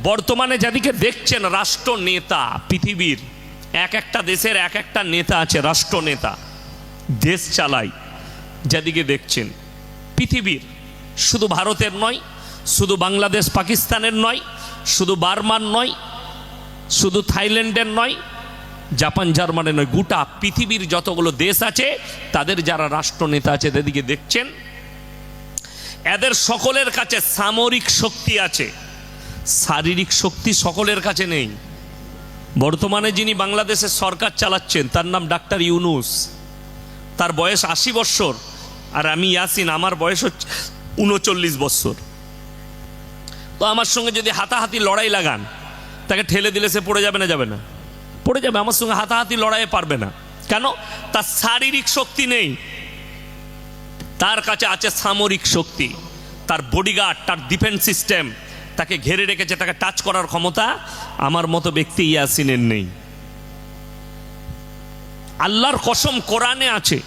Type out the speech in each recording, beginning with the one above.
বর্তমানে যাদিকে দেখছেন রাষ্ট্র নেতা, পৃথিবীর এক একটা দেশের এক একটা নেতা আছে, রাষ্ট্র নেতা, দেশ চালায়, যাদিকে দেখছেন পৃথিবীর, শুধু ভারতের নয়, শুধু বাংলাদেশ পাকিস্তানের নয়, শুধু বার্মার নয়, শুধু থাইল্যান্ডের নয়, জাপান জার্মানের নয়, গোটা পৃথিবীর যতগুলো দেশ আছে তাদের যারা রাষ্ট্রনেতা আছে তাদেরকে দেখছেন, এদের সকলের কাছে সামরিক শক্তি আছে, শারীরিক শক্তি সকলের কাছে নেই। বর্তমানে যিনি বাংলাদেশের সরকার চালাচ্ছেন তার নাম ডাক্তার ইউনূস, তার বয়স 80 বছর, আর আমি ইয়াসিন, আমার বয়স হচ্ছে 39 বছর। তো আমার সঙ্গে যদি হাতাহাতি লড়াই লাগান, তাকে ঠেলে দিলে সে পড়ে যাবে না? যাবে না? পড়ে যাবে। আমার সঙ্গে হাতাহাতি লড়াইয়ে পারবে না। কেন? তার শারীরিক শক্তি নেই, তার কাছে আছে সামরিক শক্তি, তার বডিগার্ড, তার ডিফেন্স সিস্টেম তাকে ঘেরে রেখেছে, তাকে টাচ করার ক্ষমতা আমার মতো ব্যক্তি ইয়াসিনের নেই। আল্লাহর কসম, কোরআনে আছে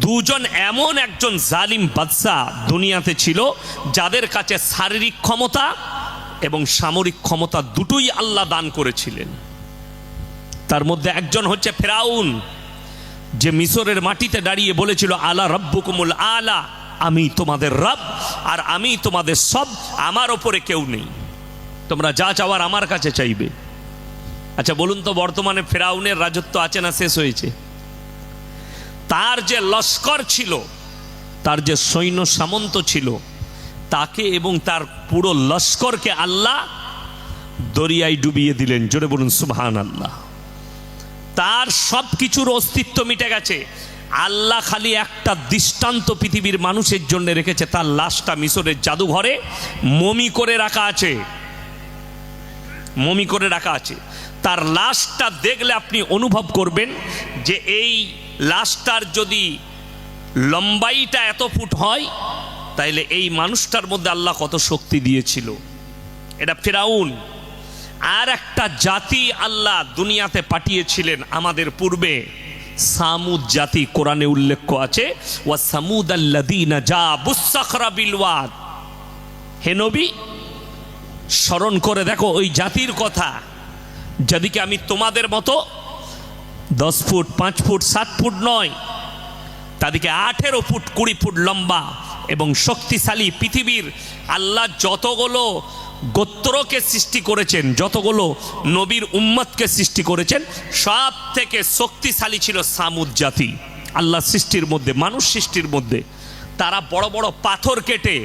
দুজন এমন একজন জালিম বাদশা দুনিয়াতে ছিল যাদের কাছে শারীরিক ক্ষমতা এবং সামরিক ক্ষমতা দুটোই আল্লাহ দান করেছিলেন। তার মধ্যে একজন হচ্ছে ফেরাউন, যে মিশরের মাটিতে দাঁড়িয়ে বলেছিল আলা রাব্বুকুমুল আলা, আমি তোমাদের রব আর আমি তোমাদের সব, আমার ওপরে কেউ নেই, তোমরা যা চাওয়ার আমার কাছে চাইবে। আচ্ছা বলুন তো, বর্তমানে ফেরাউনের রাজত্ব আছে না শেষ হয়েছে? তার যে লস্কর ছিল, তার যে সৈন্য সামন্ত ছিল, তাকে এবং তার পুরো লস্করকে আল্লাহ দরিয়ায় ডুবিয়ে দিলেন। জোরে বলুন সুবহানাল্লাহ। তার সব কিছুর অস্তিত্ব মিটে গেছে। আল্লাহ খালি একটা দৃষ্টান্ত পৃথিবীর মানুষের জন্য রেখেছে, তার লাশটা মিশরের জাদুঘরে মমি করে রাখা আছে, মমি করে রাখা আছে। তার লাশটা দেখলে আপনি অনুভব করবেন যে এই লাশটার যদি লম্বাইটা এত ফুট হয়, তাইলে এই মানুষটার মধ্যে আল্লাহ কত শক্তি দিয়েছিল। এটা ফেরাউন। আর একটা জাতি আল্লাহ দুনিয়াতে পাঠিয়েছিলেন আমাদের পূর্বে, সামুদ জাতি, কোরআনে উল্লেখ আছে ওয়া সামুদাল্লাযীনা জাবুস সাখরা বিল ওয়াদ। হে নবী, স্মরণ করে দেখো ওই জাতির কথা, যাদেরকে আমি তোমাদের মতো 10 ফুট 5 ফুট 7 ফুট নয়, তাদেরকে 18 ফুট 20 ফুট লম্বা এবং শক্তিশালী। পৃথিবীর আল্লাহ যতগুলো গোত্রকে সৃষ্টি করেছেন, যতগুলো নবীর উম্মতকে সৃষ্টি করেছেন, সব থেকে শক্তিশালী ছিল সামুদ জাতি আল্লাহ সৃষ্টির মধ্যে, মানুষ সৃষ্টির মধ্যে। তারা বড় বড় পাথর কেটে,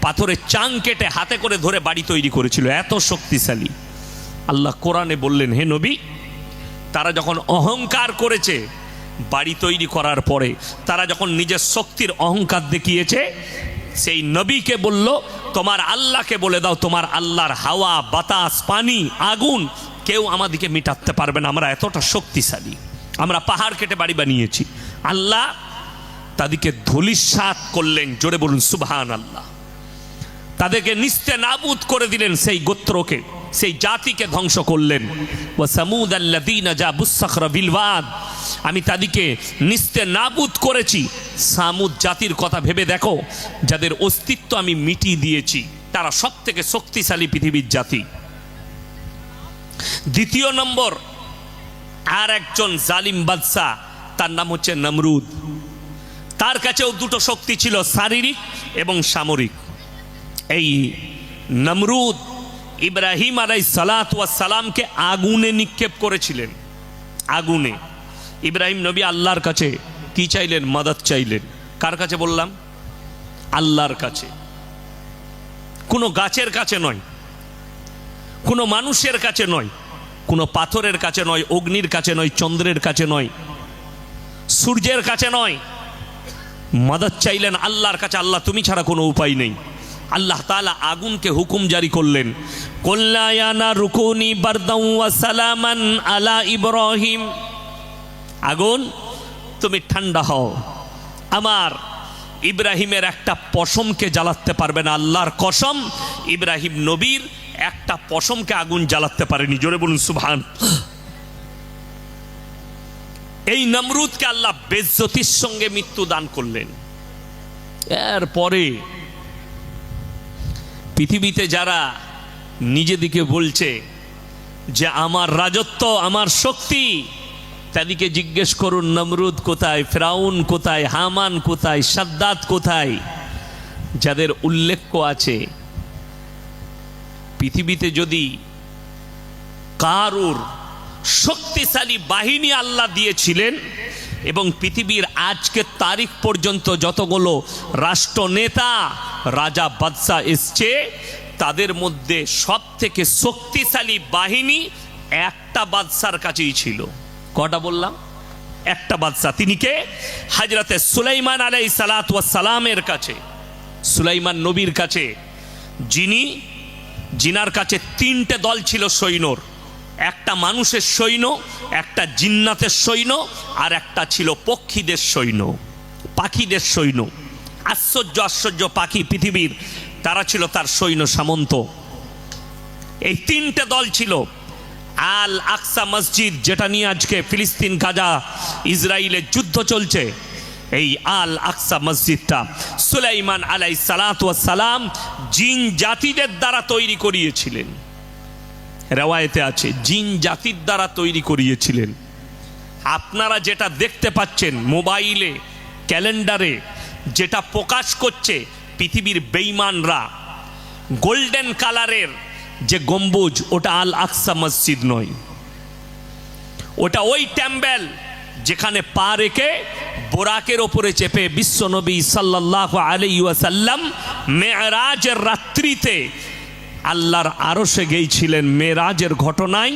পাথরের চাং কেটে হাতে করে ধরে বাড়ি তৈরি করেছিল, এত শক্তিশালী। আল্লাহ কোরআনে বললেন, হে নবী, তারা যখন অহংকার করেছে বাড়ি তৈরি করার পরে, তারা যখন নিজের শক্তির অহংকার দেখিয়েছে, সেই নবীকে বলল, তোমার আল্লাহকে বলে দাও, তোমার আল্লাহর হাওয়া, বাতাস, পানি, আগুন কেউ আমাদেরকে মিটাতে পারবে না, আমরা এতটা শক্তিশালী, আমরা পাহাড় কেটে বাড়ি বানিয়েছি। আল্লাহ তাদেরকে ধূলিসাৎ করলেন। জোরে বলুন সুবহানাল্লাহ। তাদেরকে নিস্তে নাবুদ করে দিলেন, সেই গোত্রকে, সেই জাতিকে ধ্বংস করলেন। ওয়া সামুদাল্লাযীনা জাবুস সাখরা বিল ওয়াদ, আমি তাদেরকে নিস্তে নাবুদ করেছি। সামুদ জাতির কথা ভেবে দেখো, যাদের অস্তিত্ব আমি মিটিয়ে দিয়েছি, তারা সব থেকে শক্তিশালী পৃথিবীর জাতি। দ্বিতীয় নম্বর, আর একজন জালিম বাদশা, তার নাম হচ্ছে নমরুদ। তার কাছেও দুটো শক্তি ছিল, শারীরিক এবং সামরিক। এই নমরুদ ইব্রাহিম আলাইহিসসালাতু ওয়াস সালামকে আগুনে নিক্ষেপ করেছিলেন। আগুনে ইব্রাহিম নবী আল্লাহর কাছে কি চাইলেন? মদদ চাইলেন। কার কাছে বললাম? আল্লাহর কাছে। কোনো গাছের কাছে নয়, কোনো মানুষের কাছে নয়, কোনো পাথরের কাছে নয়, অগ্নির কাছে নয়, চন্দ্রের কাছে নয়, সূর্যের কাছে নয়। মদদ চাইলেন আল্লাহর কাছে। আল্লাহ, তুমি ছাড়া কোনো উপায় নেই। আল্লাহ তাআলা আগুনকে হুকুম জারি করলেন, কুল্লা ইয়া নারু কুনি বারদাও ওয়া সালামান আলা ইব্রাহিম, আগুন তুমি ঠান্ডা হও, আমার ইব্রাহিমের একটা পশমকে জ্বালাতে পারবে না। আল্লাহর কসম, ইব্রাহিম নবীর একটা পশমকে আগুন জ্বালাতে পারেনি। জোরে বলুন সুবহান। এই নমরুদকে আল্লাহ বেজ্জতির সঙ্গে মৃত্যু দান করলেন। এরপরে পৃথিবীতে যারা নিজেদিকে বলছে যে আমার রাজত্ব, আমার শক্তি। তাদেরকে জিজ্ঞেস করুন নমরুদ কোথায়, ফেরাউন কোথায়, হামান কোথায়, সাদ্দাত কোথায়, যাদের উল্লেখ আছে। পৃথিবীতে যদি কারুর শক্তিশালী বাহিনী আল্লাহ দিয়েছিলেন এবং পৃথিবীর আজকের তারিখ পর্যন্ত যতগুলো রাষ্ট্রনেতা, রাজা, বাদশা এসছে, তাদের মধ্যে সব থেকে শক্তিশালী বাহিনী একটা বাদশার কাছেই ছিল। কটা বললাম? একটা বাদশা। তিনি কে? হযরতে সুলাইমান আলাইহিস সালাতু ওয়াস সালামের কাছে, সুলাইমান নবীর কাছে, জিনার কাছে তিনটে দল ছিল সৈন্যর। একটা মানুষের সৈন্য, একটা জিন্নাতের সৈন্য, আর একটা ছিল পক্ষীদের সৈন্য, পাখিদের সৈন্য। আশ্চর্য আশ্চর্য পাখি পৃথিবীর, তারা ছিল তার সৈন্য সামন্ত। এই তিনটে দল ছিল। আল আকসা মসজিদ, যেটা নিয়ে আজকে ফিলিস্তিন, গাজা, ইসরায়েলের যুদ্ধ চলছে, এই আল আকসা মসজিদটা সুলাইমান আলাইহিস সালাতু ওয়াস সালাম জিন জাতিদের দ্বারা তৈরি করিয়েছিলেন। রেওয়ায়েতে আছে জিন জাতির দ্বারা তৈরি করিয়েছিলেন। আপনারা যেটা দেখতে পাচ্ছেন মোবাইলে, ক্যালেন্ডারে, যেটা প্রকাশ করছে পৃথিবীর বেঈমানরা, গোল্ডেন কালারের যে গম্বুজ, ওটা আল আকসা মসজিদ নয়। ওটা ওই টেম্পল যেখানে পা রেখে বোরাকের ওপরে চেপে বিশ্বনবী সাল্লাল্লাহু আলাইহি ওয়াসাল্লাম মেরাজের রাত্রিতে আল্লাহর আরশে গিয়েছিলেন। মেরাজের ঘটনায়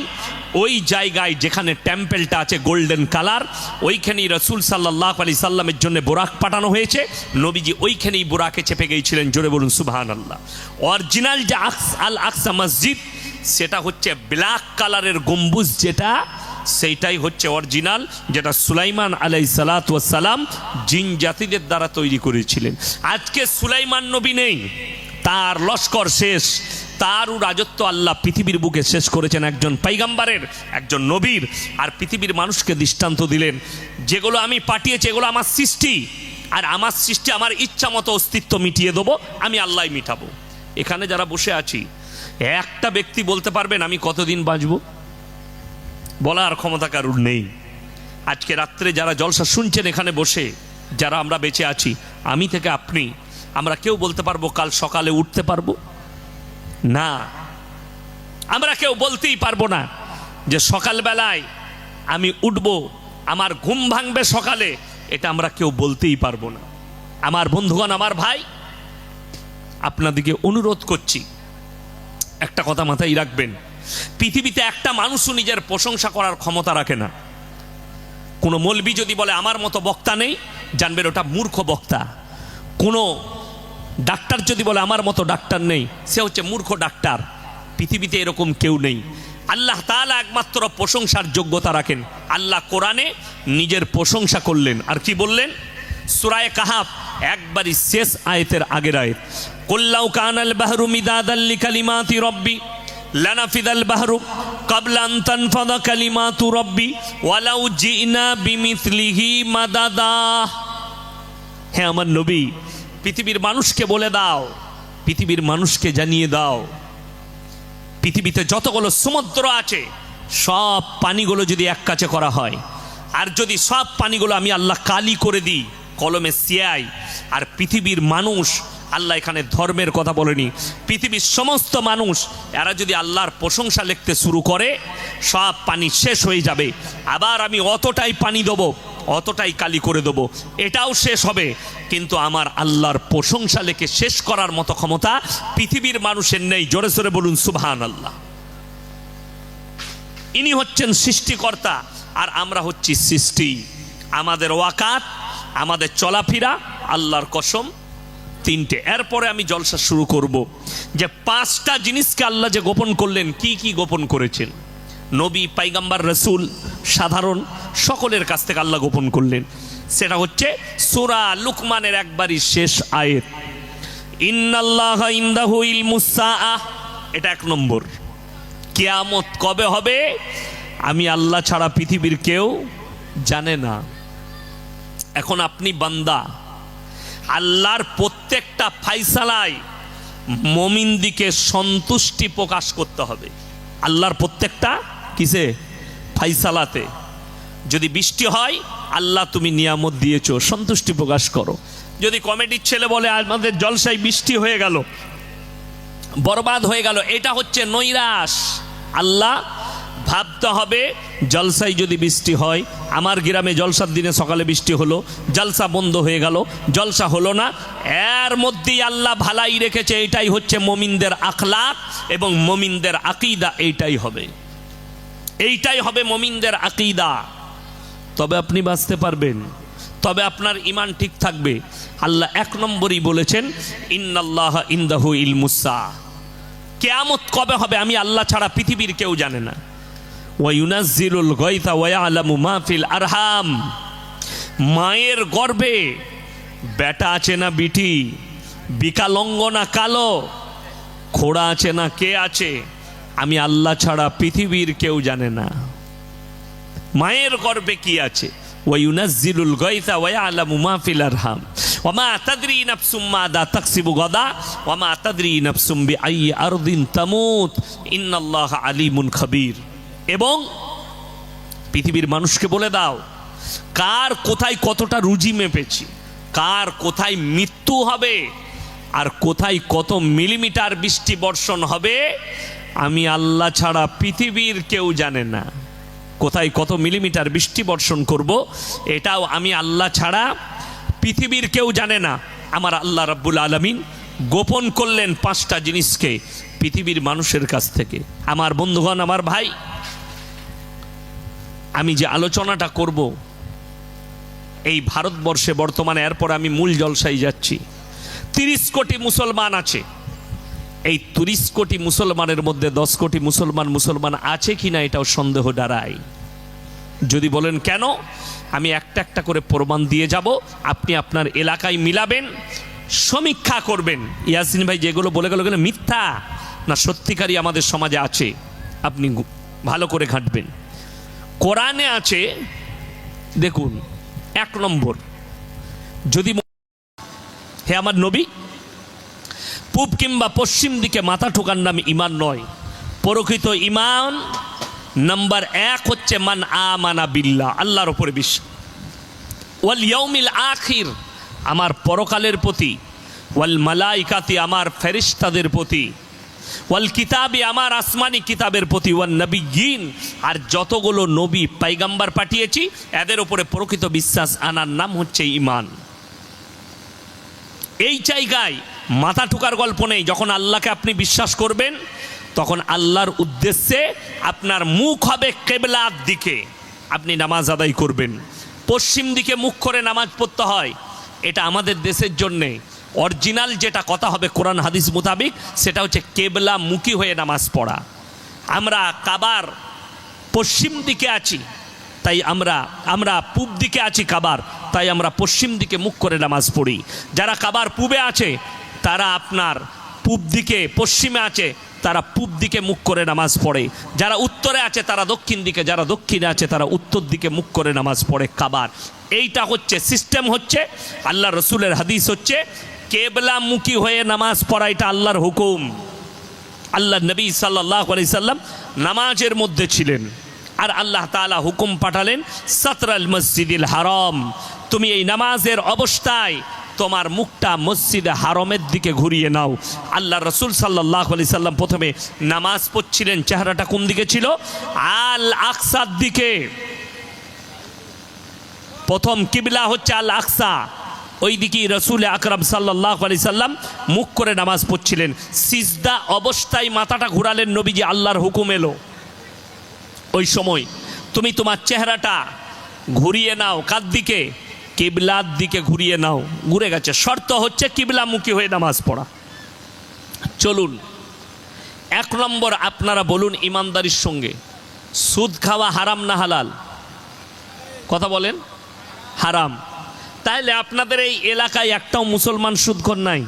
ওই জায়গায় যেখানে টেম্পলটা আছে গোল্ডেন কালার, ওইখানেই রাসূল সাল্লাল্লাহু আলাইহি সাল্লামের জন্য বোরাক পাঠানো হয়েছে। নবীজি ওইখানেই বোরাকে চেপে গিয়েছিলেন। জোরে বলুন সুবহানাল্লাহ। অরিজিনাল যে আল আকসা মসজিদ, সেটা হচ্ছে ব্ল্যাক কালারের গম্বুজ, যেটা সেইটাই হচ্ছে অরিজিনাল, যেটা সুলাইমান আলাইহিস সালাতু ওয়াস সালাম জিন জাতিদের দ্বারা তৈরি করেছিলেন। আজকে সুলাইমান নবী নেই, তার লস্কর শেষ, তারও রাজত্ব আল্লাহ পৃথিবীর বুকে শেষ করেছেন একজন পয়গম্বরের, একজন নবীর। আর পৃথিবীর মানুষকে দৃষ্টান্ত দিলেন, যেগুলো আমি পাঠিয়েছি এগুলো আমার সৃষ্টি, আর আমার সৃষ্টি আমার ইচ্ছা মতো অস্তিত্ব মিটিয়ে দেবো, আমি আল্লাহ মিটাবো। এখানে যারা বসে আছি, একটা ব্যক্তি বলতে পারবেন আমি কতদিন বাঁচব? বলার ক্ষমতা কারুর নেই। আজকে রাত্রে যারা জলসা শুনছেন এখানে বসে, যারা আমরা বেঁচে আছি, আমি থেকে আপনি, আমরা কেউ বলতে পারবো কাল সকালে উঠতে পারবো? না, আমরা কেউ বলতেই পারবো না যে সকালবেলায় আমি উঠব, আমার ঘুম ভাঙবে সকালে, এটা আমরা কেউ বলতেই পারবো না। আমার বন্ধুগণ, আমার ভাই, আপনাদেরকে অনুরোধ করছি, একটা কথা মাথায় রাখবেন, পৃথিবীতে একটা মানুষও নিজের প্রশংসা করার ক্ষমতা রাখে না। কোনো মৌলবি যদি বলে আমার মতো বক্তা নেই, জানবেন ওটা মূর্খ বক্তা। কোনো ডাক্তার যদি বলে আমার মতো ডাক্তার নেই, সে হচ্ছে মূর্খ ডাক্তার। পৃথিবীতে এরকম কেউ নেই। আল্লাহ তাআলা একমাত্র প্রশংসার যোগ্যতা রাখেন। আল্লাহ কোরআনে নিজের প্রশংসা করলেন, আর কি বললেন? সূরা কাহাফ একবারই শেষ আয়াতের আগের আয়াত, কুল্লাউ কানাল বাহরু মিদাদাল লিকালিমাতি রব্বি লানাফিদাল বাহরু ক্বাবলা আন তানফাদা কালিমাতু রব্বি ওয়ালাউ জিনা বিমিসলিহি মাদাদা। হে আমার নবী, পৃথিবীর মানুষকে বলে দাও, পৃথিবীর মানুষকে জানিয়ে দাও, পৃথিবীতে যতগুলো সমুদ্র আছে সব পানিগুলো যদি এক কাছে করা হয়, আর যদি সব পানিগুলো আমি আল্লাহ কালি করে দিই, কলমে সিয়াই, আর পৃথিবীর মানুষ, আল্লাহ এখানে ধর্মের কথা বলেনি, পৃথিবীর সমস্ত মানুষ এরা যদি আল্লাহর প্রশংসা লিখতে শুরু করে, সব পানি শেষ হয়ে যাবে। আবার আমি অতটাই পানি দেবো, অতটাই কালি করে দেবো, এটাও শেষ হবে। কিন্তু আমার আল্লাহর প্রশংসা লেখে শেষ করার মতো ক্ষমতা পৃথিবীর মানুষের নেই। জোরে সোরে বলুন সুবহানাল্লাহ। ইনি হচ্ছেন সৃষ্টিকর্তা, আর আমরা হচ্ছি সৃষ্টি। আমাদের ওয়াকাত, আমাদের চলাফেরা আল্লাহর কসম তিনটে। এরপরে আমি জলসা শুরু করব যে পাঁচটা জিনিসকে আল্লাহ যে গোপন করলেন, কি কি গোপন করেছেন? নবী, পয়গম্বর, রসুল, সাধারণ সকলের কাছ থেকে আল্লাহ গোপন করলেন। সেটা হচ্ছে সূরা লুকমানের একবারই শেষ আয়াত, ইন্নাল্লাহা ইনদাহু ইলমুস সাআহ। এটা এক নম্বর। কিয়ামত কবে হবে আমি আল্লাহ ছাড়া পৃথিবীর কেউ জানে না। এখন আপনি বান্দা, আল্লাহর প্রত্যেকটা ফাইসালায় মুমিনদিকে সন্তুষ্টি প্রকাশ করতে হবে আল্লাহর প্রত্যেকটা কিসে ফাইসালাতে। যদি বৃষ্টি হয়, আল্লাহ তুমি নিয়ামত দিয়েছো, সন্তুষ্টি প্রকাশ করো। যদি কমিটির ছেলে বলে আমাদের জলসায় বৃষ্টি হয়ে গেল, বরবাদ হয়ে গেল, এটা হচ্ছে নৈরাশ। আল্লাহ ভাবতে হবে, জলসায় যদি বৃষ্টি হয়, আমার গ্রামে জলসার দিনে সকালে বৃষ্টি হলো, জলসা বন্ধ হয়ে গেল, জলসা হলো না, এর মধ্যেই আল্লাহ ভালাই রেখেছে। এটাই হচ্ছে মুমিনদের আখলাক এবং মুমিনদের আকীদা। এইটাই হবে, এইটাই হবে মুমিনদের আকীদা। তবে আপনি বাঁচতে পারবেন, তবে আপনার ঈমান ঠিক থাকবে। আল্লাহ এক নম্বরই বলেছেন, ইন্নাল্লাহ ইনদাহু ইলমুস সাআহ। কিয়ামত কবে হবে আমি আল্লাহ ছাড়া পৃথিবীর কেউ জানে না। ওয়া ইউনাজ্জিলুল গায়থা ওয়া ইয়ালামু মা ফিল আরহাম। মায়ের গর্ভে বেটা আছে না বিটি, বিকালঙ্গ না কালো, খোড়া আছে না কে আছে, আমি আল্লাহ ছাড়া পৃথিবীর কেউ জানে না। মায়ের গর্ভে কি আছে? ওয়া ইউনাজ্জিলুল গায়থা ওয়া ইয়ালামু মা ফিল আরহাম ওয়া মা তাদরি নাফসুম মাযা তাকসিবু গাদা ওয়া মা তাদরি নাফসুম বিআইয়ি আরদিন তামুত ইন্নাল্লাহা আলিমুন খাবীর। এবং পৃথিবীর মানুষকে বলে দাও, কার কোথায় কতটা রুজি মেপেছি, কার কোথায় মৃত্যু হবে, আর কোথায় কত মিলিমিটার বৃষ্টি বর্ষণ হবে, আমি আল্লাহ ছাড়া পৃথিবীর কেউ জানে না। কোথায় কত মিলিমিটার বৃষ্টি বর্ষণ করব, এটাও আমি আল্লাহ ছাড়া পৃথিবীর কেউ জানে না। আমার আল্লাহ রাব্বুল আলামিন গোপন করলেন 5টা জিনিসকে পৃথিবীর মানুষের কাছ থেকে। আমার বন্ধুগণ, আমার ভাই, আমি যে আলোচনাটা করব এই ভারতবর্ষে বর্তমানে, এরপর আমি মূল জলসায় যাচ্ছি। 30 কোটি মুসলমান আছে। এই 30 কোটি মুসলমানের মধ্যে 10 কোটি মুসলমান আছে কিনা এটাও সন্দেহ দাঁড়ায়। যদি বলেন কেন, আমি একটা একটা করে প্রমাণ দিয়ে যাব। আপনি আপনার এলাকায় মিলাবেন, সমীক্ষা করবেন। ইয়াসিন ভাই যেগুলো বলে গেল মিথ্যা না সত্যিকারই আমাদের সমাজে আছে, আপনি ভালো করে ঘাঁটবেন। কোরআনে আছে, দেখুন 1 নম্বর, যদি হে আমার নবী, পূব কিংবা পশ্চিম দিকে মাথা ঠোকার নাম ঈমান নয়। প্রকৃত ঈমান নাম্বার 1 হচ্ছে মান আমানা বিল্লাহ, আল্লাহর উপরে বিশ্বাস, ওয়াল ইয়াউমিল আখির, আমার পরকালের প্রতি, ওয়াল মালাইকাতি, আমার ফেরেশতাদের প্রতি, ওয়াল কিতাবি, আমার আসমানি কিতাবের প্রতি, ওয়ান নবিয়্যিন, আর যতগুলো নবী পয়গম্বর পাঠিয়েছি এদের উপরে প্রকৃত বিশ্বাস আনার নাম হচ্ছে ঈমান। এই জায়গায় মাথা ঠোকার গল্প নেই। যখন আল্লাহকে আপনি বিশ্বাস করবেন, তখন আল্লাহর উদ্দেশ্যে আপনার মুখ হবে কিবলার দিকে, আপনি নামাজ আদায় করবেন। পশ্চিম দিকে মুখ করে নামাজ পড়তে হয়, এটা আমাদের দেশের জন্যে অরিজিনাল যেটা কথা হবে কোরআন হাদিস মোতাবিক, সেটা হচ্ছে কেবলা মুখী হয়ে নামাজ পড়া। আমরা কাবার পশ্চিম দিকে আছি, তাই আমরা পূব দিকে আছি কাবার, তাই আমরা পশ্চিম দিকে মুখ করে নামাজ পড়ি। যারা কাবার পূবে আছে তারা আপনার পূব দিকে, পশ্চিমে আছে তারা পূব দিকে মুখ করে নামাজ পড়ে। যারা উত্তরে আছে তারা দক্ষিণ দিকে, যারা দক্ষিণে আছে তারা উত্তর দিকে মুখ করে নামাজ পড়ে কাবার। এইটা হচ্ছে সিস্টেম, হচ্ছে আল্লাহ রসুলের হাদিস, হচ্ছে কেবলামুখী হয়ে নামাজ পড়া, এটা আল্লাহর হুকুম। আল্লাহ নবী সাল্লাল্লাহু আলাইহি সাল্লাম নামাজের মধ্যে ছিলেন, আর আল্লাহ তাআলা হুকুম পাঠালেন, সাতরাল মসজিদিল হারাম, তুমি এই নামাজের অবস্থায় তোমার মুখটা মসজিদে হারামের দিকে ঘুরিয়ে নাও। আল্লাহ রসুল সাল্লাল্লাহু আলাইহি সাল্লাম প্রথমে নামাজ পড়ছিলেন, চেহারাটা কোন দিকে ছিল? আল আকসার দিকে। প্রথম কিবলা হচ্ছে আল আকসা, ওই দিকেই রসুল আকরাম সাল্লাল্লাহু আলাইহি সাল্লাম মুখ করে নামাজ পড়ছিলেন। সিজদা অবস্থায় মাথাটা ঘুরালেন নবীজি, আল্লাহর হুকুম এলো। ওই সময় তুমি তোমার চেহারাটা ঘুরিয়ে নাও, কার দিকে? কিবলার দিকে ঘুরিয়ে নাও। ঘুরে গেছে, শর্ত হচ্ছে কিবলামুখী হয়ে নামাজ পড়া। চলুন 1 নম্বর, আপনারা বলুন ইমানদারির সঙ্গে, সুদ খাওয়া হারাম না হালাল? কথা বলেন। হারাম। তাহলে আপনাদের এই এলাকায় একটাও মুসলমান সুদখোর নাই?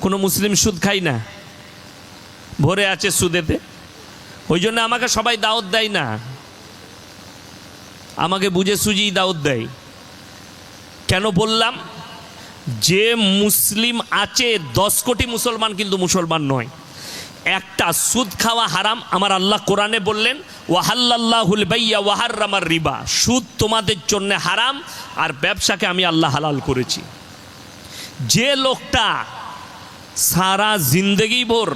কোনো মুসলিম সুদ খাই না, ভরে আছে সুদেতে। ওই জন্য আমাকে সবাই দাওয়াত দেয় না, আমাকে বুঝে সুঝিই দাওয়াত দেয়। কেন বললাম? যে মুসলিম আছে 10 কোটি মুসলমান কিন্তু মুসলমান নয়। একটা সুদ খাওয়া হারাম, আমার আল্লাহ কোরআনে বললেন ওয়াহাল্লাল্লাহুল বাইয়া ওয়া হাররামার রিবা, সুদ তোমাদের জন্য হারাম আর ব্যবসাকে আমি আল্লাহ হালাল করেছি। যে লোকটা সারা জিন্দগি ভর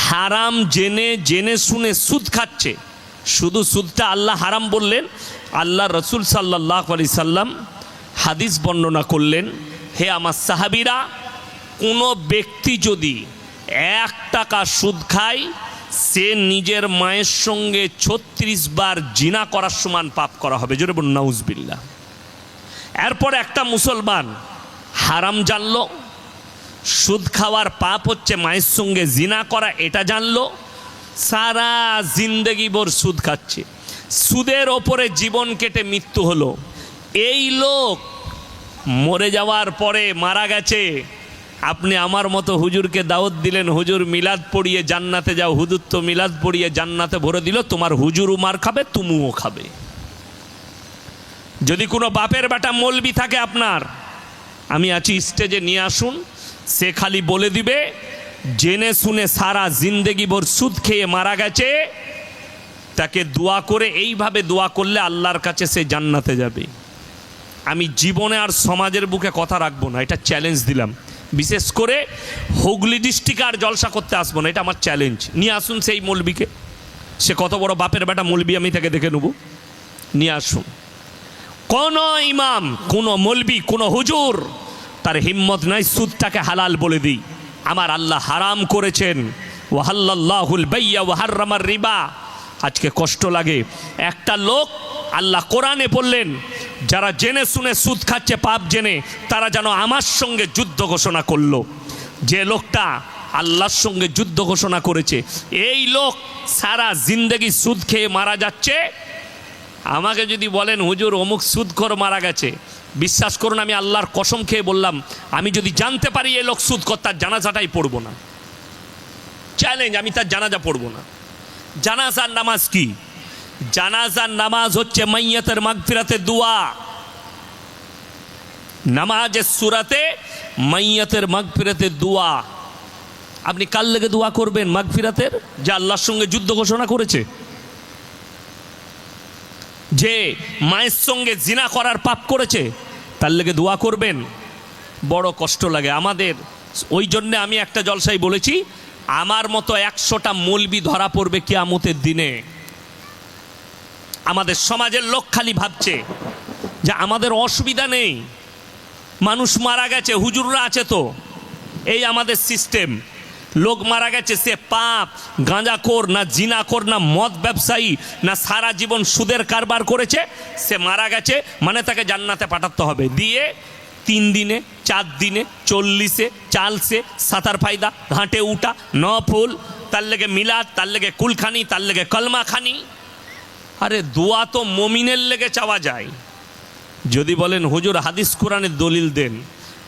হারাম জেনে জেনে শুনে সুদ খাচ্ছে, শুধু সুদটা আল্লাহ হারাম বললেন, আল্লাহ রসুল সাল্লাল্লাহু আলাইহি সাল্লাম হাদিস বর্ণনা করলেন, হে আমার সাহাবীরা, কোনো ব্যক্তি যদি 1 টাকা সুদ খায়, সে নিজের মায়ের সঙ্গে 36 বার জিনা করার সমান পাপ করা হবে। জোরে বলুন নাউজুবিল্লাহ। এরপর একটা মুসলমান হারাম জানলো, সুদ খাওয়ার পাপ হচ্ছে মায়ের সঙ্গে জিনা করা, এটা জানলো, সারা জিন্দগি ভর সুদ খাচ্ছে, সুদের ওপরে জীবন কেটে মৃত্যু হলো। এই লোক মরে যাওয়ার পরে মারা গেছে, আপনি আমার মতো হুজুরকে দাওয়াত দিলেন, হুজুর মিলাদ পড়িয়ে জান্নাতে যাও, হুজুর তো মিলাদ পড়িয়ে জান্নাতে ভরে দিল, তোমার হুজুরও মার খাবে, তুমিও খাবে। যদি কোনো বাপের বেটা মৌলবি থাকে আপনার, আমি আছি স্টেজে নিয়ে আসুন, সে খালি বলে দিবে জেনে শুনে সারা জিন্দেগি ভর সুদ খেয়ে মারা গেছে, তাকে দোয়া করে, এইভাবে দোয়া করলে আল্লাহর কাছে সে জান্নাতে যাবে। আমি জীবনে আর সমাজের বুকে কথা রাখবো না, এটা চ্যালেঞ্জ দিলাম। বিশেষ করে হুগলি ডিস্ট্রিক্টে আর জলসা করতে আসবো না, এটা আমার চ্যালেঞ্জ। নিয়ে আসুন সেই মৌলবিকে, সে কত বড় বাপের বেটা মৌলবি, আমি তাকে দেখে নেব। নিয়ে আসুন। কোন ইমাম, কোন মৌলবি, কোন হুজুর তার হিম্মত নাই সুদটাকে হালাল বলে দিই। আমার আল্লাহ হারাম করেছেন, ওয়াহাল্লাল্লাহুল বাইয়া ওয়া হাররামার রিবা। আজকে কষ্ট লাগে, একটা লোক আল্লাহ কোরআনে বললেন, যারা জেনে শুনে সুদ খাচ্ছে পাপ জেনে, তারা যেন আমার সঙ্গে যুদ্ধ ঘোষণা করলো। যে লোকটা আল্লাহর সঙ্গে যুদ্ধ ঘোষণা করেছে, এই লোক সারা জিন্দেগি সুদ খেয়ে মারা যাচ্ছে। আমাকে যদি বলেন হুজুর অমুক সুদখোর মারা গেছে, বিশ্বাস করুন আমি আল্লাহর কসম খেয়ে বললাম, আমি যদি জানতে পারি এই লোক সুদখোর, তার জানাজাটাই পড়বো না। চ্যালেঞ্জ, আমি তার জানাজা পড়বো না। জানাজার নামাজ কি? জানাজার নামাজ হচ্ছে মাইয়াতের মাগফিরাতের দোয়া। নামাজের সূরাতে মাইয়াতের মাগফিরাতের দোয়া। আপনি কার লেগে দোয়া করবেন মাগফিরাতের? যে আল্লাহর সঙ্গে যুদ্ধ ঘোষণা করেছে, যে মায়ের সঙ্গে জিনা করার পাপ করেছে, তার লেগে দোয়া করবেন? বড় কষ্ট লাগে আমাদের। ওই জন্যে আমি একটা জলসায় বলেছি, আমার মতো 100টা মৌলবি ধরা পড়বে কিয়ামতের দিনে। আমাদের সমাজের লোক খালি ভাবছে যে আমাদের অসুবিধা নেই, মানুষ মারা গেছে, হুজুররা আছে তো, এই আমাদের সিস্টেম। লোক মারা গেছে, সে পাপ, গাঁজাখোর না, জিনাখোর না, মদ ব্যবসায়ী না, সারা জীবন সুদের কারবার করেছে, সে মারা গেছে মানে তাকে জান্নাতে পাঠাতে হবে। দিয়ে 3 দিনে 4 দিনে 40-এ 40-এ সাতার ফায়দা, ঘাটে উঠা, নফল, তার লেগে মিলাদ, তার লেগে কুলখানি, তার লেগে কলমা খানি। আরে দোয়া তো মমিনের লেগে চাওয়া যায়। যদি বলেন হুজুর হাদিস কোরআনের দলিল দেন,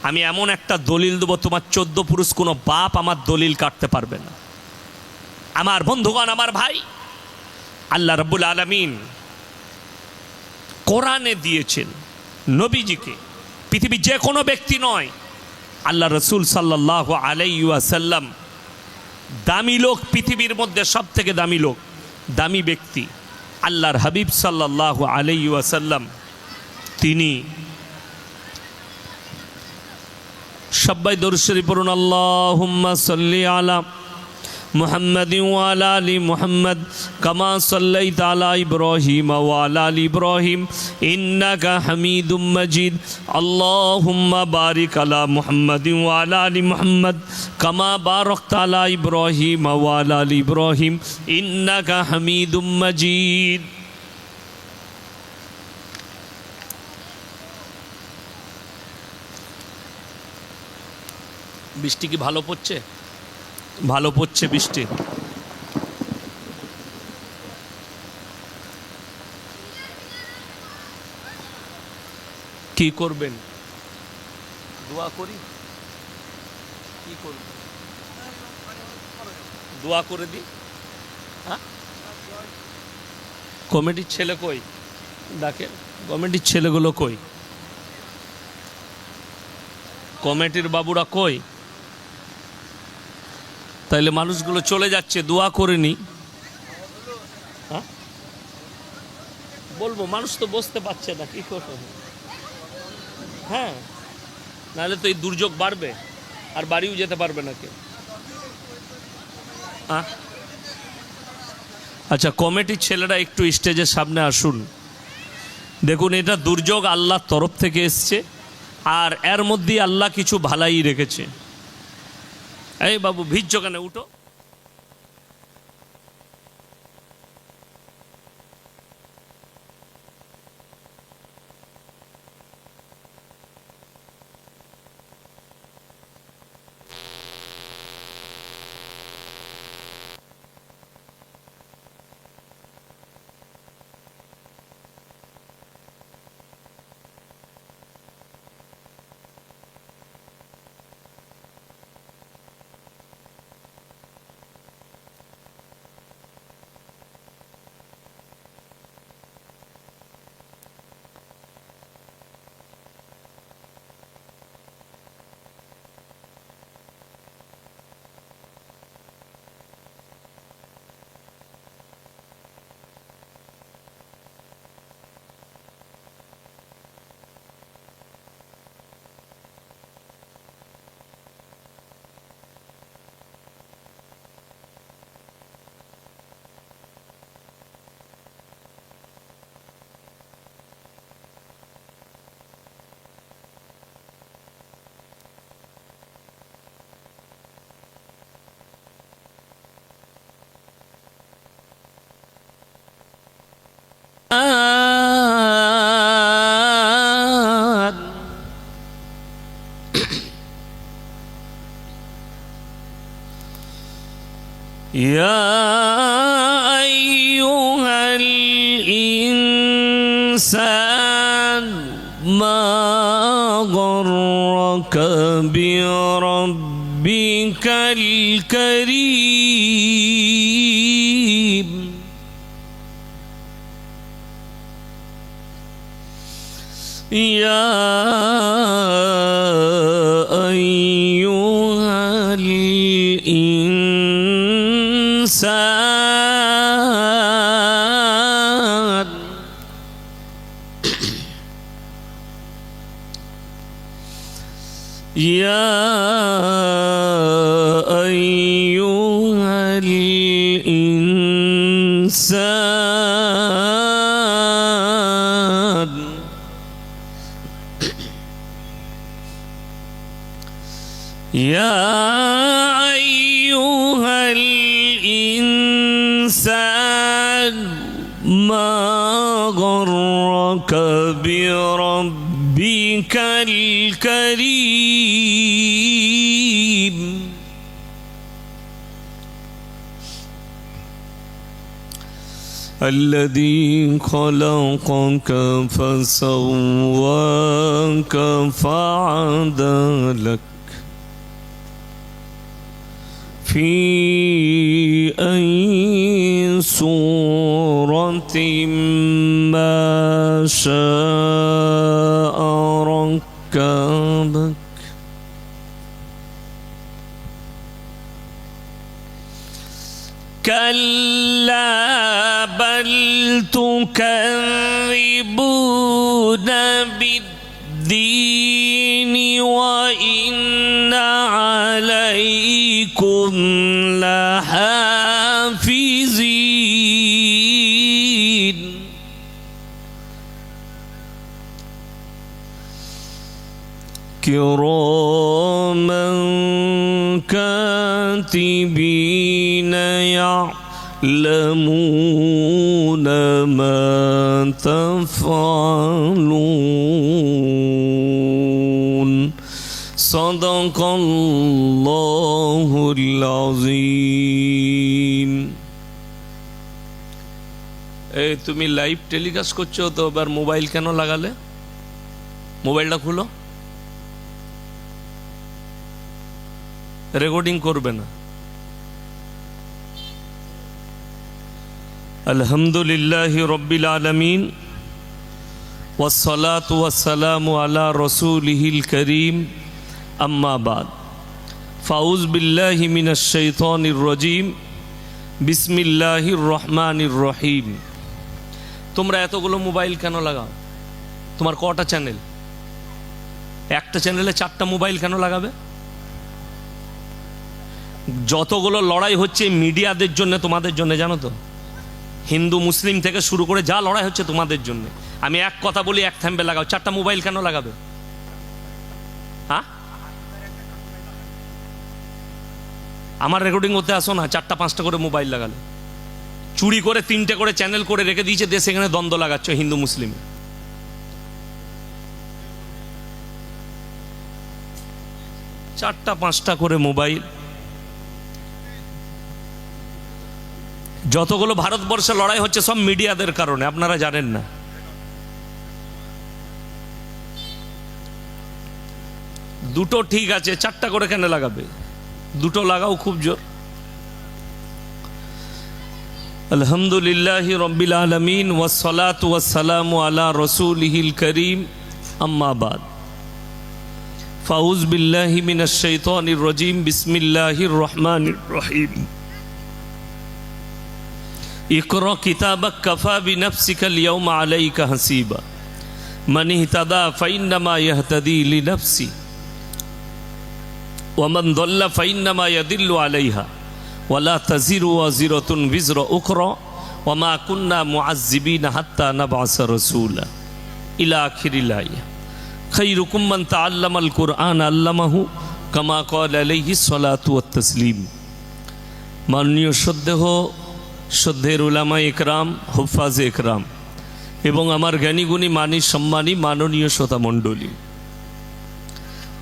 আমি এমন একটা দলিল দেবো, তোমার 14 পুরুষ কোনো বাপ আমার দলিল কাটতে পারবে না। আমার বন্ধুগণ, আমার ভাই, আল্লাহ রাব্বুল আলামিন কোরআনে দিয়েছেন নবীজিকে, পৃথিবীর যে কোনো ব্যক্তি নয়, আল্লাহ রসুল সাল্লাল্লাহু আলাইহি ওয়াসাল্লাম দামি লোক, পৃথিবীর মধ্যে সব থেকে দামি লোক, দামি ব্যক্তি আল্লাহর হাবিব সাল্লাল্লাহু আলাইহি ওয়াসাল্লাম। তিনি সবাই দরুদ শরীফ পড়ুন, আল্লাহুম্মা সাল্লি আলা মুহাম্মাদিন ওয়া আলা আলি মুহাম্মাদ কামা সাল্লাইতা আলা ইব্রাহিম ওয়া আলা আলি ইব্রাহিম ইন্নাকা হামিদুম মাজিদ। আল্লাহুম্মা বারিক আলা মুহাম্মাদিন ওয়া আলা আলি মুহাম্মাদ কামা বারাকতা আলা ইব্রাহিম ওয়া আলা আলি ইব্রাহিম ইন্নাকা হামিদুম মাজিদ। বৃষ্টি কি ভালো পড়ছে? ভালো পড়ছে বৃষ্টি। কি করবেন? দোয়া করি? কি করবেন? দোয়া করে দিই? হ্যাঁ, কমিটির ছেলে কই? ডাকেন, কমিটির ছেলেগুলো কই? কমিটির বাবুরা কই? তাইলে মানুষগুলো চলে যাচ্ছে, দোয়া করে নি। হ্যাঁ বলবো, মানুষ তো বসতে পারছে না, কি করবো? হ্যাঁ, নাহলে তো এই দুর্যোগ বাড়বে, আর বাড়িও যেতে পারবে না কেউ। আচ্ছা, কমিটির ছেলেরা একটু স্টেজের সামনে আসুন। দেখুন, এটা দুর্যোগ আল্লাহর তরফ থেকে এসছে, আর এর মধ্যে আল্লাহ কিছু ভালাই রেখেছে। এই বাবু, ভিড় কেন? উঠো। يا أيها الإنسان ما غرك بربك الكريم يا أيها الإنسان يا أيها الإنسان يا أيها الإنسان ما غرك بربك الكريم الذي خلقك فسواك فعدلك في أي صورة ما شاء ركبك كلا بل تكذبون بالدين وإن عليكم لحافظين كراما كاتبين يعلمون ما تفعلون صدق الله العظيم এই তুমি লাইভ টেলিকাস্ট করছো তো এবার মোবাইল কেন লাগালে মোবাইলটা খুলো রেকর্ডিং করবে না আলহামদুলিল্লাহি রাব্বিল আলামিন ওয়াসসালাতু ওয়াসসালামু আলা রাসূলিহিল কারীম আম্মা বাদ ফাউজ বিল্লাহি মিনাশ শাইতানির রাজিম বিসমিল্লাহির রহমানির রহিম। তোমরা এতগুলো মোবাইল কেন লাগাও? তোমার কটা চ্যানেল? একটা চ্যানেলে 4টা মোবাইল কেন লাগাবে? যতগুলো লড়াই হচ্ছে মিডিয়াদের জন্য, তোমাদের জন্য, জানো তো? হিন্দু মুসলিম থেকে শুরু করে যা লড়াই হচ্ছে তোমাদের জন্য। আমি এক কথা বলি, এক থাম্বে লাগাও, 4টা মোবাইল কেন লাগাবে? হ্যাঁ, আমার রেকর্ডিং করতে আসো না, 4টা 5টা করে মোবাইল লাগালে। চুরি করে 3টে করে চ্যানেল করে রেখে দিয়েছে দেশে, এখানে দ্বন্দ্ব লাগাচ্ছ হিন্দু মুসলিম। 4টা 5টা করে মোবাইল। যতগুলো ভারতবর্ষে লড়াই হচ্ছে সব মিডিয়াদের কারণে, আপনারা জানেন না। দুটো ঠিক আছে, 4টা করে কেন লাগাবে? দুটো লাগাও, খুব জোর। আলহামদুলিল্লাহি রাব্বিল আলামিন ওয়াসসালাতু ওয়াসসালামু আলা রাসূলিহিল কারীম, আম্মা বাদ ফাউজ বিল্লাহি মিনাশ শাইতানির রাজিম বিসমিল্লাহির রহমানির রহিম। ইকরা কিতাবাক কাফা বিনাফসিকা আল-ইয়াওমা আলাইকা হাসিবা মান ইহতাদা ফাইন্নামা ইয়াহতাদি লিনাফসি ওয়া মান দাল্লা ফাইন্নামা ইয়াদিল্লু আলাইহা ওয়ালা তাজিরু ওয়াজিরাতুন বিজরা উখরা ওয়া মা কুন্না মুআযযিবিনা হাত্তা নাবআসা রাসূলা ইলা আখিরিল আয়াহ। খায়রুকুম মান তাআল্লামাল কুরআন আল্লামাহু কামা ক্বালা আলাইহিস সালাতু ওয়াত তাসলিম। মাননীয় শ্রদ্ধের উলামা ইকরাম, হুফাজ ইকরাম এবং আমার জ্ঞানীগুণী মানি সম্মানী মাননীয় শ্রোতা মণ্ডলী,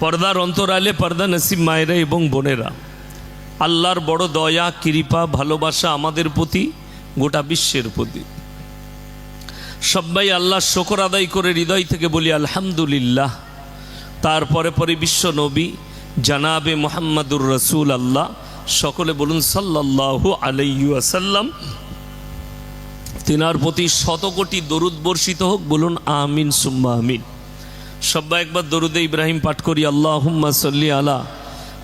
পর্দার অন্তরালে পর্দা নসিব মায়েরা এবং বোনেরা, আল্লাহর বড় দয়া, কৃপা, ভালোবাসা আমাদের প্রতি, গোটা বিশ্বের প্রতি। সবাই আল্লাহর শুকর আদায় করে হৃদয় থেকে বলি আলহামদুলিল্লাহ। তারপরে পরে বিশ্ব নবী জানাবে মুহাম্মাদুর রাসূল আল্লাহ, সকলে বলুন সাল্লাল্লাহু আলাইহি ওয়াসাল্লাম। তিনার প্রতি 100 কোটি দরুদ বর্ষিত হোক, বলুন আমিন সুম্মা আমিন। সবাই একবার দরুদে ইব্রাহিম পাঠ করি। আল্লাহুম্মা সাল্লি আলা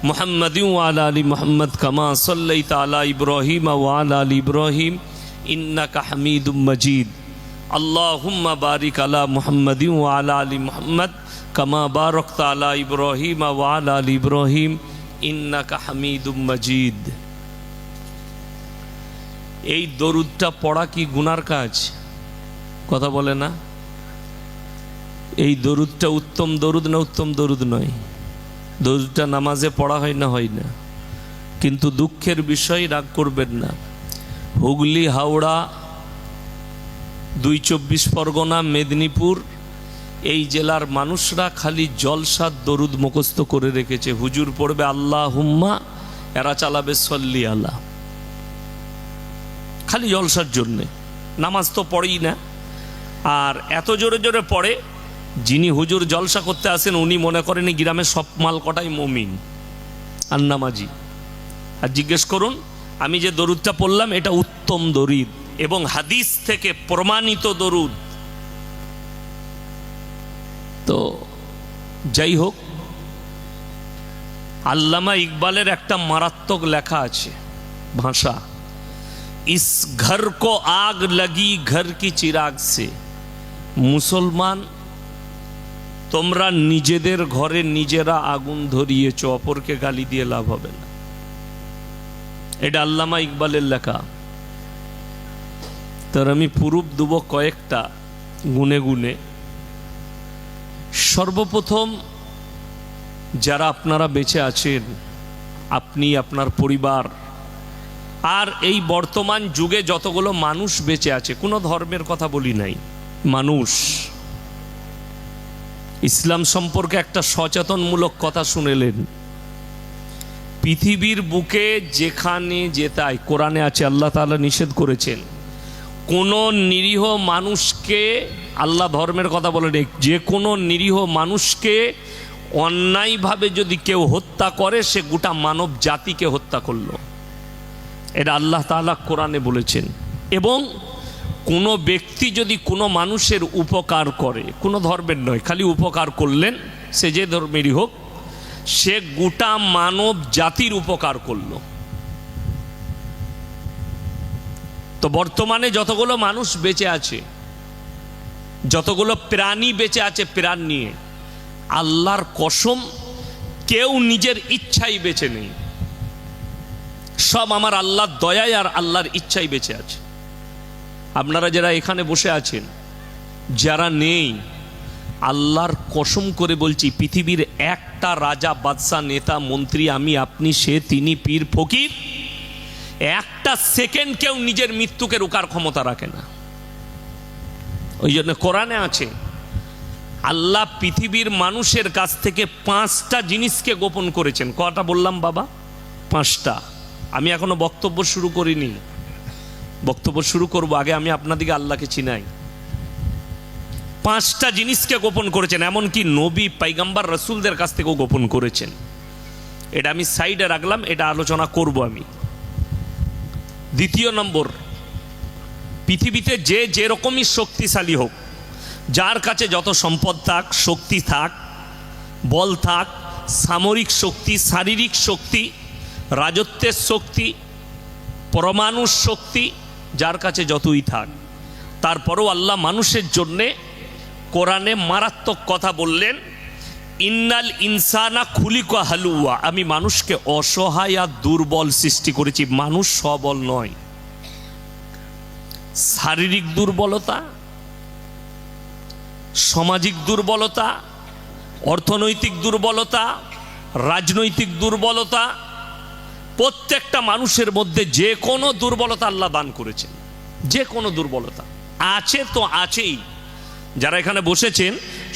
মুহাম্মাদিন ওয়া আলা আলি মুহাম্মাদ কামা সাল্লাইতা আলা ইব্রাহিম ওয়া আলা আলি ইব্রাহিম ইন্নাকা হামিদুম মাজিদ। আল্লাহুম্মা বারিক আলা মুহাম্মাদিন ওয়া আলা আলি মুহাম্মাদ কামা বারাকতা আলা ইব্রাহিম ওয়া আলা আলি ইব্রাহিম ইন্নাকা হামিদুম মাজিদ। এই দরুদটা পড়া কি গুনার কাজ? কথা বলে না? এই দরুদটা উত্তম দরুদ না উত্তম দরুদ নয়? দরুদটা নামাজে পড়া হয় না? হয় না। কিন্তু দুঃখের বিষয়, রাগ করবেন না, হুগলি, হাওড়া, 2 পরগনা, মেদিনীপুর, এই জেলার মানুষরা খালি জলসার দরুদ মুখস্থ করে রেখেছে। হুজুর পড়বে আল্লাহুম্মা, এরা চালাবে সল্লি আলা, খালি জলসার জন্যে। নামাজ তো পড়েই না। আর এত জোরে জোরে পড়ে, যিনি হুজুর জলসা করতে আসেন উনি মনে করেন গ্রামে সব মাল কটাই মুমিন আর নামাজি। আর জিজ্ঞেস করুন, আমি যে দরুদটা পড়লাম এটা উত্তম দরুদ এবং হাদিস থেকে প্রমাণিত দরুদ। তো যাই হোক, আল্লামা ইকবালের একটা মারাত্মক লেখা আছে, ভাষা, ইস ঘর কো আগ লাগি ঘর কি চিরাগ সে। মুসলমান, তোমরা নিজেদের ঘরে নিজেরা আগুন ধরিয়েছ, অপরকে গালি দিয়ে লাভ হবে না। এটা আল্লামা ইকবালের লেখা। তার আমি প্রুফ দেব কয়েকটা গুনে গুনে। সর্বপ্রথম, যারা আপনারা বেঁচে আছেন, আপনি, আপনার পরিবার, আর এই বর্তমান যুগে যতগুলো মানুষ বেঁচে আছে, কোনো ধর্মের কথা বলি নাই, মানুষ, ইসলাম সম্পর্কে একটা সচেতনমূলক কথা শুনেলেন। পৃথিবীর বুকে যেখানে যেতাই, কোরআনে আছে, আল্লাহ তাআলা নিষেধ করেছেন, কোন নিরীহ মানুষকে, আল্লাহ ধর্মের কথা বলেন, যে কোনো নিরীহ মানুষকে অন্যায়ভাবে যদি কেউ হত্যা করে, সে গোটা মানব জাতিকে হত্যা করলো। এটা আল্লাহ তাআলা কোরআনে বলেছেন। এবং কোনো ব্যক্তি যদি কোনো মানুষের উপকার করে, কোনো ধর্মের নয়, খালি উপকার করলেন, সে যে ধর্মেরই হোক, সে গোটা মানব জাতির উপকার করলো। তো বর্তমানে যতগুলো মানুষ বেঁচে আছে, যতগুলো প্রাণী বেঁচে আছে প্রাণ নিয়ে, আল্লাহর কসম কেউ নিজের ইচ্ছাই বেঁচে নেই, সব আমার আল্লাহর দয়ায় আর আল্লাহর ইচ্ছাই বেঁচে আছে। আপনারা যারা এখানে বসে আছেন, যারা নেই, আল্লাহর কসম করে বলছি, পৃথিবীর একটা রাজা, বাদশাহ, নেতা, মন্ত্রী, আমি, আপনি, সে, তিনি, পীর, ফকির, একটা সেকেন্ড কেউ নিজের মৃত্যুকে রোকার ক্ষমতা রাখে না। ওই জন্য কোরআনে আছে, আল্লাহ পৃথিবীর মানুষের কাছ থেকে 5টা জিনিসকে গোপন করেছেন। কটা বললাম বাবা? 5টা। আমি এখনো বক্তব্য শুরু করিনি, বক্তব্য শুরু করব, আগে আমি আপনাদিকে আল্লাহকে চিনাই। 5টা জিনিসকে গোপন করেছেন, এমনকি নবী, পাইগাম্বার, রসুলদের কাছ থেকেও গোপন করেছেন। এটা আমি সাইডে রাখলাম, এটা আলোচনা করব আমি। দ্বিতীয় নম্বর, পৃথিবীতে যে যেরকমই শক্তিশালী হোক, যার কাছে যত সম্পদ থাক, শক্তি থাক, বল থাক, সামরিক শক্তি, শারীরিক শক্তি, রাজত্বের শক্তি, পরমাণু শক্তি, যার কাছে যতই থাক, তারপরেও আল্লাহ মানুষের জন্যে কোরআনে মারাত্মক কথা বললেন, ইন্নাল ইনসানা খুলিকা হালুয়া, আমি মানুষকে অসহায় আর দুর্বল সৃষ্টি করেছি। মানুষ সবল নয়। শারীরিক দুর্বলতা, সামাজিক দুর্বলতা, অর্থনৈতিক দুর্বলতা, রাজনৈতিক দুর্বলতা, প্রত্যেকটা মানুষের মধ্যে যে কোনো দুর্বলতা আল্লাহ দান করেছেন। যে কোনো দুর্বলতা আছে তো আছেই। যারা এখানে বসেছেন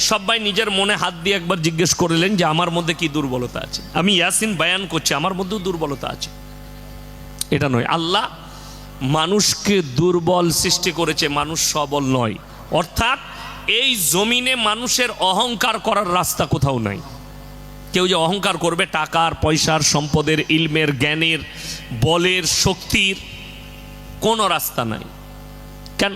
সবাই নিজের মনে হাত দিয়ে একবার জিজ্ঞেস করলেন যে আমার মধ্যে কি দুর্বলতা আছে। আমি ইয়াসিন বয়ান করছি, আমার মধ্যেও দুর্বলতা আছে, এটা নয়। আল্লাহ মানুষকে দুর্বল সৃষ্টি করেছে, মানুষ সবল নয়। অর্থাৎ এই জমিনে মানুষের অহংকার করার রাস্তা কোথাও নাই। কেউ যে অহংকার করবে টাকার, পয়সার, সম্পদের, ইলমের, জ্ঞানের, বলের, শক্তির, কোনো রাস্তা নাই। কেন?